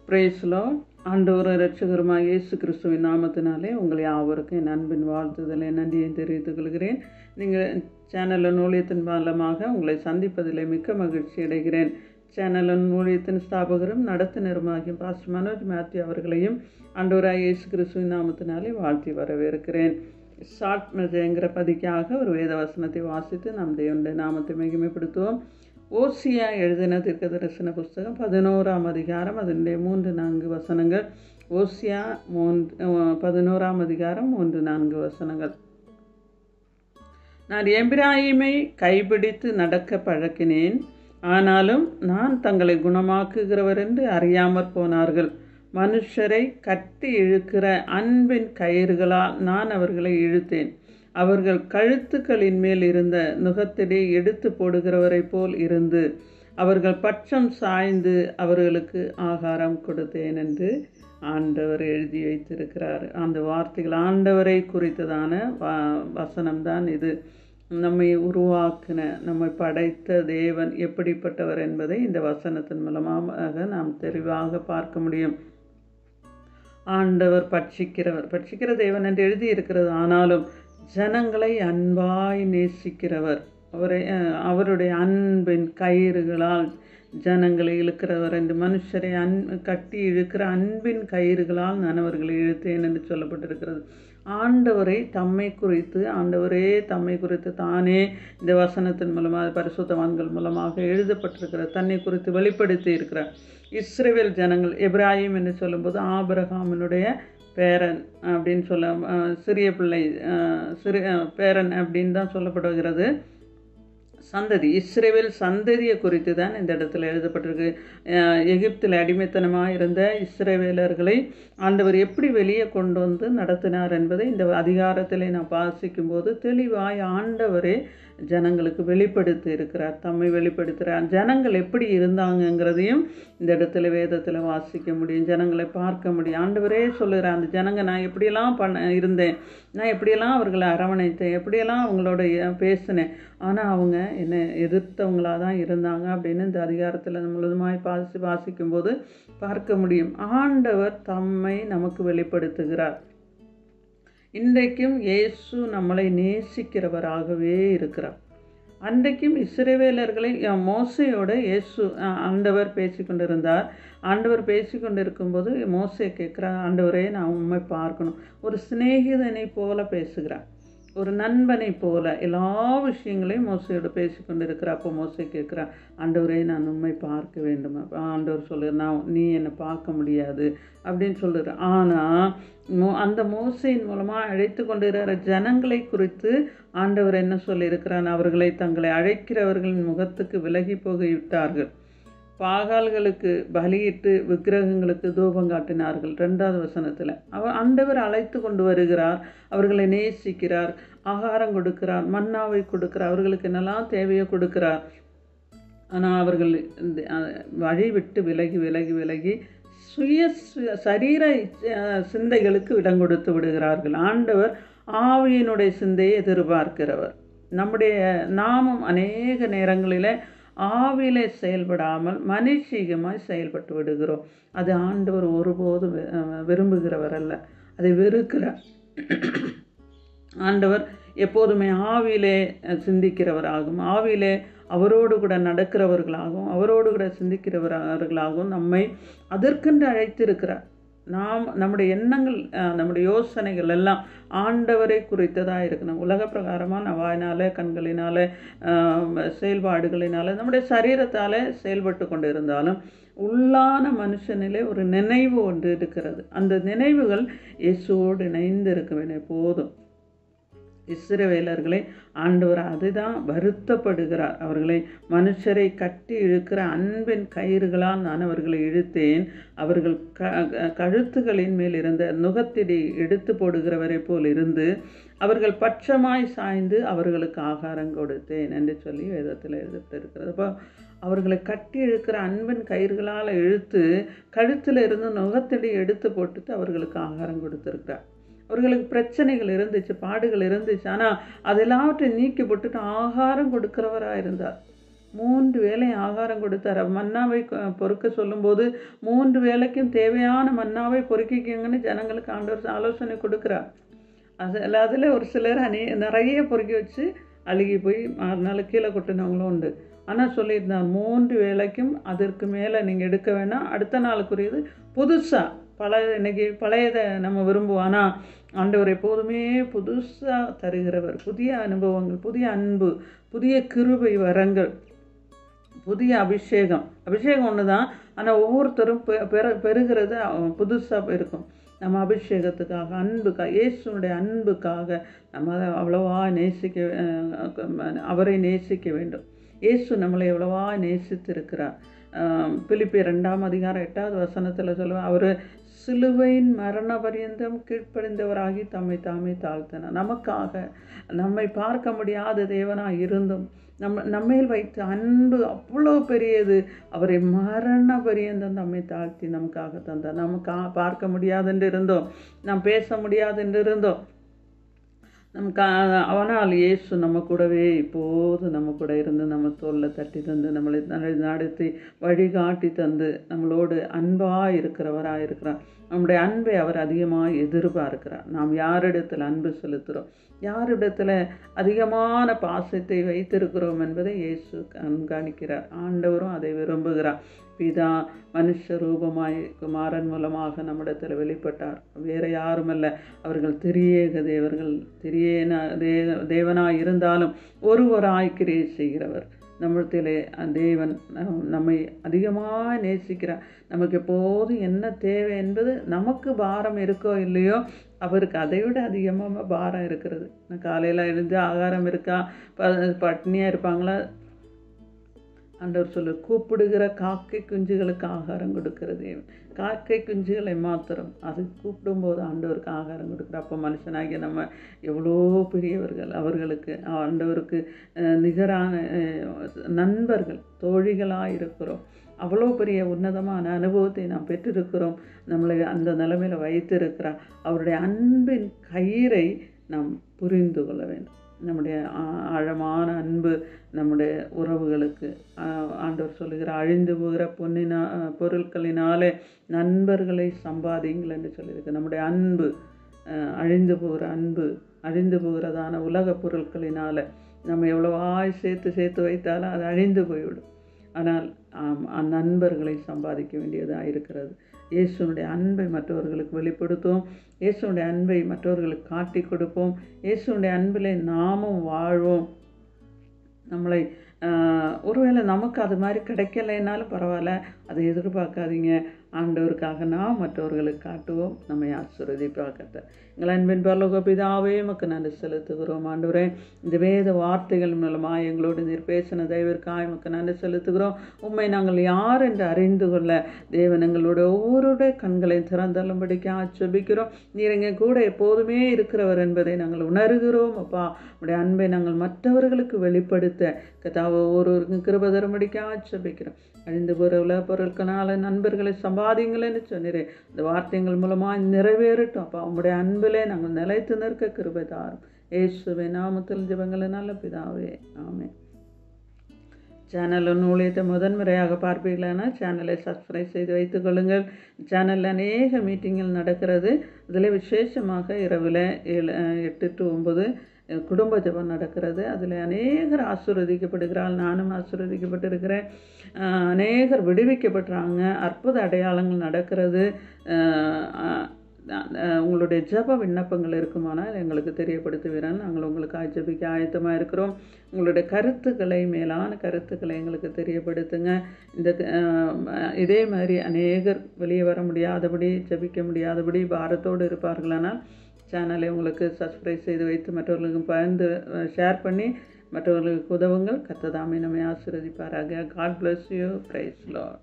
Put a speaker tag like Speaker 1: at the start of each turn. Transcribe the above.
Speaker 1: பிரேஸ்லோ ஆண்டவர் இரட்சகருமாகிய இயேசு கிறிஸ்துவின் நாமத்தினாலே உங்களை யாவருக்கும் என் அன்பின் வாழ்த்துதலை நன்றியை தெரிவித்துக் கொள்கிறேன். நீங்கள் சேனலின் ஊழியத்தின் மூலமாக உங்களை சந்திப்பதில் மிக்க மகிழ்ச்சி அடைகிறேன். சேனலின் ஊழியத்தின் ஸ்தாபகரும் நடத்துனருமாகிய பாஸ்டர் மனோஜ் மேத்யூ அவர்களையும் ஆண்டவராகிய இயேசு கிறிஸ்துவின் நாமத்தினாலே வாழ்த்தி வரவேற்கிறேன். ஷார்ட் மெசேஜ்ங்கிற பதிக்காக ஒரு வேத வசனத்தை வாசித்து நம் தேவனுடைய நாமத்தை மகிமைப்படுத்துவோம். ஓசியா எழுதின தீர்க்கதரிசன புஸ்தகம் 11ஆம் அதிகாரம் அதனுடைய 3-4 வசனங்கள். ஓசியா 11ஆம் அதிகாரம் 3-4 வசனங்கள். நான் எப்பிராயீமை கைப்பிடித்து நடக்க பழக்கினேன், ஆனாலும் நான் தங்களை குணமாக்குகிறவர் என்று அறியாமற் போனார்கள். மனுஷரை கட்டி இழுக்கிற அன்பின் கயிறுகளால் நான் அவர்களை இழுத்தேன். அவர்கள் கழுத்துக்களின் மேல் இருந்த நுகத்திலே எடுத்து போடுகிறவரை போல் இருந்து அவர்கள் பட்சம் சாய்ந்து அவர்களுக்கு ஆகாரம் கொடுத்தேன் என்று ஆண்டவர் எழுதி வைத்திருக்கிறார். அந்த வார்த்தைகள் ஆண்டவரை குறித்ததான வசனம்தான் இது. நம்மை உருவாக்கின, நம்மை படைத்த தேவன் எப்படிப்பட்டவர் என்பதை இந்த வசனத்தின் மூலமாக நாம் தெளிவாக பார்க்க முடியும். ஆண்டவர் பட்சிக்கிற தேவன் என்று எழுதி இருக்கிறது. ஆனாலும் ஜனங்களை அன்பாய் நேசிக்கிறவர், அவருடைய அன்பின் கயிறுகளால் ஜனங்களை இழுக்கிறவர் என்று, மனுஷரை கட்டி இழுக்கிற அன்பின் கயிறுகளால் நான் அவர்களை இழுத்தேன் என்று சொல்லப்பட்டிருக்கிறது. ஆண்டவரே தம்மை குறித்து தானே இந்த வசனத்தின் மூலமாக பரிசுத்தவான்கள் மூலமாக எழுதப்பட்டிருக்கிற தன்னை குறித்து வெளிப்படுத்தி இருக்கிறார். இஸ்ரவேல் ஜனங்கள், எப்பிராயீம் என்று சொல்லும்போது ஆபிரகாமினுடைய பேரன் அப்படின்னு சிறிய பிள்ளை பேரன் அப்படின்னு தான் சொல்லப்படுகிறது. சந்ததி, இஸ்ரவேல் சந்ததியை குறித்து தான் இந்த இடத்துல எழுதப்பட்டிருக்கு. எகிப்தில் அடிமைத்தனமாக இருந்த இஸ்ரவேலர்களை ஆண்டவர் எப்படி வெளியே கொண்டு வந்து நடத்தினார் என்பதை இந்த அதிகாரத்தில் நான் வாசிக்கும் போது தெளிவாய் ஆண்டவரே ஜனங்களுக்கு வெளிப்படுத்தி இருக்கிறார், தம்மை வெளிப்படுத்துகிறார். ஜனங்கள் எப்படி இருந்தாங்கங்கிறதையும் இந்த இடத்துல வேதத்தில் வாசிக்க முடியும், ஜனங்களை பார்க்க முடியும். ஆண்டவரே சொல்லுகிறார், அந்த ஜனங்க நான் எப்படியெல்லாம் இருந்தேன், நான் எப்படியெல்லாம் அவர்களை அரவணைத்தேன், எப்படியெல்லாம் அவங்களோட பேசினேன், ஆனால் அவங்க என்னை எதிர்த்தவங்களாக தான் இருந்தாங்க அப்படின்னு இந்த அதிகாரத்தில் முழுதுமாய் வாசிக்கும்போது பார்க்க முடியும். ஆண்டவர் தம்மை நமக்கு வெளிப்படுத்துகிறார். இன்றைக்கும் இயேசு நம்மளை நேசிக்கிறவராகவே இருக்கிறார். அன்றைக்கும் இஸ்ரவேலர்களை மோசையோட இயேசு ஆண்டவர் பேசிக்கொண்டிருந்தார். ஆண்டவர் பேசிக்கொண்டு இருக்கும்போது மோசே கேட்குறார், ஆண்டவரே நான் உண்மை பார்க்கணும். ஒரு சிநேகிதனை போல பேசுகிறார், ஒரு நண்பனை போல எல்லா விஷயங்களையும் மோசையோடு பேசிக்கொண்டு இருக்கிறார். அப்போ மோசை கேட்குறார், ஆண்டவரே நான் உண்மை பார்க்க வேண்டும். ஆண்டவர் சொல்லுற, நீ என்னை பார்க்க முடியாது அப்படின்னு சொல்லுற. ஆனால் அந்த மோசையின் மூலமாக அழைத்து கொண்டிருக்கிற ஜனங்களை குறித்து ஆண்டவர் என்ன சொல்லியிருக்கிறான், அவர்களை தங்களை அழைக்கிறவர்களின் முகத்துக்கு விலகி போய்விட்டார்கள், பாகால்களுக்கு பலியிட்டு விக்கிரகங்களுக்கு தூபம் காட்டினார்கள். 2வது வசனத்தில் ஆண்டவர் அழைத்து கொண்டு வருகிறார், அவர்களை நேசிக்கிறார், ஆகாரம் கொடுக்கிறார், மன்னாவை கொடுக்கிறார், அவர்களுக்கு என்னெல்லாம் தேவையோ கொடுக்கிறார். ஆனால் அவர்கள் வழி விட்டு விலகி சரீர சிந்தைகளுக்கு இடம் கொடுத்து விடுகிறார்கள். ஆண்டவர் ஆவியினுடைய சிந்தையை எதிர்பார்க்கிறவர். நாமும் அநேக நேரங்களில் ஆவியிலே செயல்படாமல் மனுஷீகமாய் செயல்பட்டு விடுகிறோம். அது ஆண்டவர் ஒருபோதும் விரும்புகிறவர் அல்ல, அதை வெறுக்கிறார். ஆண்டவர் எப்போதுமே ஆவியிலே சிந்திக்கிறவராகவும், ஆவியிலே அவரோடு கூட நடக்கிறவர்களாகவும், அவரோடு கூட சிந்திக்கிறவர்களாகவும் நம்மை அதற்கென்று அழைத்திருக்கிறார். நம்முடைய எண்ணங்கள், நம்முடைய யோசனைகள் எல்லாம் ஆண்டவரை குறித்ததாக இருக்கணும். உலக பிரகாரமாக வாயினால், கண்களினால், செயல்பாடுகளினால், நம்முடைய சரீரத்தால் செயல்பட்டு கொண்டு இருந்தாலும் உள்ளான மனுஷனிலே ஒரு நினைவு ஒன்று இருக்கிறது. அந்த நினைவுகள் இயேசுவோடு இணைந்து இருக்க வேண்டிய போதும். இஸ்ரவேலர்களை ஆண்டவர் அதுதான் வருத்தப்படுகிறார். அவர்களை மனுஷரை கட்டி இழுக்கிற அன்பின் கயிறுகளால் நான் அவர்களை இழுத்தேன். அவர்கள் கழுத்துகளின் மேல் இருந்த நுகத்திடி எடுத்து போடுகிறவரை போல் இருந்து அவர்கள் பட்சமாய் சாய்ந்து அவர்களுக்கு ஆகாரம் கொடுத்தேன் என்று சொல்லி வேதத்தில் எழுதப்பட்டிருக்கிறது. அப்போ அவர்களை கட்டி இழுக்கிற அன்பின் கயிறுகளால் இழுத்து கழுத்தில் இருந்து நுகத்திடி எடுத்து போட்டுட்டு அவர்களுக்கு ஆகாரம் கொடுத்துருக்கிறார். அவர்களுக்கு பிரச்சனைகள் இருந்துச்சு, பாடுகள் இருந்துச்சு, ஆனால் அதெல்லாவற்றையும் நீக்கி போட்டுட்டு ஆகாரம் கொடுக்கிறவராக இருந்தார். 3 வேளை ஆகாரம் கொடுத்தார். மன்னாவை பொறுக்க சொல்லும்போது 3 வேளைக்கும் தேவையான மன்னாவை பொறுக்கிக்கங்கன்னு ஜனங்களுக்கு ஆண்டவர் ஆலோசனை கொடுக்குறார். அதில் ஒரு சிலர் நிறைய பொறுக்கி வச்சு அழுகி போய் மறுநாள் கீழே கொட்டினவங்களும் உண்டு. ஆனால் சொல்லியிருந்தார் 3 வேளைக்கும் அதற்கு மேலே நீங்கள் எடுக்க வேணாம், அடுத்த நாளுக்குரியது புதுசாக இன்னைக்கு பழையதை நம்ம விரும்புவோம். ஆனால் ஆண்டவர் எப்போதுமே புதுசாக தருகிறவர். புதிய அனுபவங்கள், புதிய அன்பு, புதிய கிருபை வரங்கள், புதிய அபிஷேகம் ஒன்று தான். ஆனால் ஒவ்வொருத்தரும் பெறுகிறது புதுசாக இருக்கும். நம்ம அபிஷேகத்துக்காக, அன்புக்காக, இயேசுனுடைய அன்புக்காக நம்ம அவ்வளவா அவரை நேசிக்க வேண்டும். இயேசு நம்மளை எவ்வளவா நேசித்திருக்கிறார். பிலிப்பியர் 2ஆம் அதிகாரம் 8வது வசனத்தில் சொல்லுவார், அவர் சிலுவையின் மரண பரியந்தம் கீழ்ப்படிந்தவராகி தம்மை தாமே தாழ்த்தினார். நமக்காக, நம்மை பார்க்க முடியாத தேவனாக இருந்தும் நம்மேல் வைத்த அன்பு அவ்வளோ பெரியது. அவரை மரண பரியந்தம் தம்மை தாழ்த்தி நமக்காக தந்தார். பார்க்க முடியாதென்று இருந்தோம், நாம் பேச முடியாதென்று இருந்தோம். ஆனால் இயேசு நம்ம கூடவே இப்போது நம்ம கூட இருந்து நம்ம தோளில் தட்டி தந்து நம்மளை நடத்தி வழிகாட்டி தந்து நம்மளோடு அன்பாக இருக்கிறார். நம்முடைய அன்பை அவர் அதிகமாக எதிர்பார்க்கிறார். நாம் யாரிடத்தில் அன்பு செலுத்துகிறோம், யாரிடத்தில் அதிகமான பாசத்தை வைத்திருக்கிறோம் என்பதை இயேசு கண்காணிக்கிறார். ஆண்டவரும் அதை விரும்புகிறார். பிதா மனுஷ ரூபமாய் குமாரன் மூலமாக நம்மிடத்தில் வெளிப்பட்டார். வேறு யாருமல்ல, அவர்கள் திரியேக தேவனாய் இருந்தாலும் ஒருவராய் கிரியை செய்கிறவர். நம்மிடத்திலே தேவன் நம்மை அதிகமாக நேசிக்கிறார். நமக்கு எப்போதும் என்ன தேவை என்பது, நமக்கு பாரம் இருக்கோ இல்லையோ, அவருக்கு அதை விட அதிகமாக பாரம் இருக்கிறது. காலையில் எழுந்து ஆகாரம் இருக்கா, பட்னியாக இருப்பாங்களா? ஆண்டவர் சொல்லு, கூப்பிடுகிற காக்கை குஞ்சுகளுக்கு ஆகாரம் கொடுக்கிறது. காக்கை குஞ்சுகளை மாத்திரம் அது கூப்பிடும்போது ஆண்டவருக்கு ஆகாரம் கொடுக்குற. அப்போ மனுஷனாகிய நம்ம எவ்வளோ பெரியவர்கள், அவர்களுக்கு ஆண்டவருக்கு நிகரான நண்பர்கள், தோழிகளாக இருக்கிறோம். அவ்வளோ பெரிய உன்னதமான அனுபவத்தை நாம் பெற்றிருக்கிறோம். நம்மளை அந்த நிலைமையில் வைத்திருக்கிறார். அவருடைய அன்பின் கயிறை நாம் புரிந்து கொள்ள வேண்டும். நம்முடைய ஆழமான அன்பு நம்முடைய உறவுகளுக்கு ஆண்டவர் சொல்லுகிற, அழிந்து போகிற பொருட்களினாலே நண்பர்களை சம்பாதிங்கள் என்று சொல்லியிருக்கு. நம்முடைய அன்பு அழிந்து போகிறதான உலக பொருட்களினால் நம்ம எவ்வளவாய் சேர்த்து வைத்தாலும் அது அழிந்து போய்விடும். ஆனால் நண்பர்களை சம்பாதிக்க வேண்டியதாக இருக்கிறது. இயேசுனுடைய அன்பை மற்றவர்களுக்கு வெளிப்படுத்துவோம். இயேசுனுடைய அன்பை மற்றவர்களுக்கு காட்டி கொடுப்போம். இயேசுனுடைய அன்பிலே நாமும் வாழ்வோம். நம்மளை ஒருவேளை நமக்கு அது மாதிரி கிடைக்கலைன்னாலும் பரவாயில்ல, அதை எதிர்பார்க்காதீங்க. ஆண்டவருக்காக நாம் மற்றவர்களுக்கு காட்டுவோம். நம்மை ஆசீர்வதிப்பாக. எங்கள் அன்பின் பரலோக பிதாவே, உமக்கு நன்றி செலுத்துகிறோம். ஆண்டவரே, இந்த வேத வார்த்தைகள் மூலமாக எங்களோடு நீர் பேசின தயவிற்காக உமக்கு நன்றி செலுத்துகிறோம். உண்மை நாங்கள் யார் என்று அறிந்து கொள்ள தேவன் எங்களோட ஒவ்வொருடைய கண்களையும் திறந்தள்ளும்படிக்கு ஆட்சேபிக்கிறோம். நீர் எங்கள் கூட எப்போதுமே இருக்கிறவர் என்பதை நாங்கள் உணர்கிறோம். அப்பா, உடைய அன்பை நாங்கள் மற்றவர்களுக்கு வெளிப்படுத்த கதாவை ஒவ்வொருவருக்கும் கிருபை தரும்படிக்கு ஆட்சேபிக்கிறோம். அழிந்து போகிற உலக பொருட்களால் நண்பர்களை சம்பாதிங்களேன்னு சொன்னீரே, இந்த வார்த்தைகள் மூலமாக நிறைவேறட்டும். அப்போ உங்களுடைய அன்பிலே நாங்கள் நிலைத்து நிற்க கிருபை தாரும். இயேசுவின் நாமத்தில் ஜெபங்களை நல்ல பிதாவே, ஆமென். சேனலின் ஊழியத்தை முதன்முறையாக பார்ப்பீர்களானா சேனலை சப்ஸ்கிரைப் செய்து வைத்துக் கொள்ளுங்கள். சேனலில் அநேக மீட்டிங்கள் நடக்கிறது. அதில் விசேஷமாக இரவில் 8 to 9 குடும்ப ஜெபம் நடக்கிறது. அதில் அநேகர் ஆசீர்வதிக்கப்படுகிறாள். நானும் ஆசீர்வதிக்கப்பட்டிருக்கிறேன். அநேகர் விடுவிக்கப்பட்டுறாங்க. அற்புத அடையாளங்கள் நடக்கிறது. உங்களுடைய ஜெப விண்ணப்பங்கள் இருக்குமானால் எங்களுக்கு தெரியப்படுத்துவீர்கள். நாங்கள் உங்களுக்கு ஜெபிக்க ஆயத்தமாக இருக்கிறோம். உங்களுடைய கருத்துக்களை, மேலான கருத்துக்களை எங்களுக்கு தெரியப்படுத்துங்க. இதே மாதிரி அநேகர் வெளியே வர முடியாதபடி, ஜெபிக்க முடியாதபடி பாரத்தோடு இருப்பார்களானால் சேனலை உங்களுக்கு சப்ஸ்கிரைப் செய்து வைத்து மற்றவர்களுக்கு பகிர்ந்து ஷேர் பண்ணி மற்றவர்களுக்கு உதவுங்கள். கர்த்தர் தாமே நம்மை ஆசீர்வதிப்பாராக. God bless you. Praise Lord.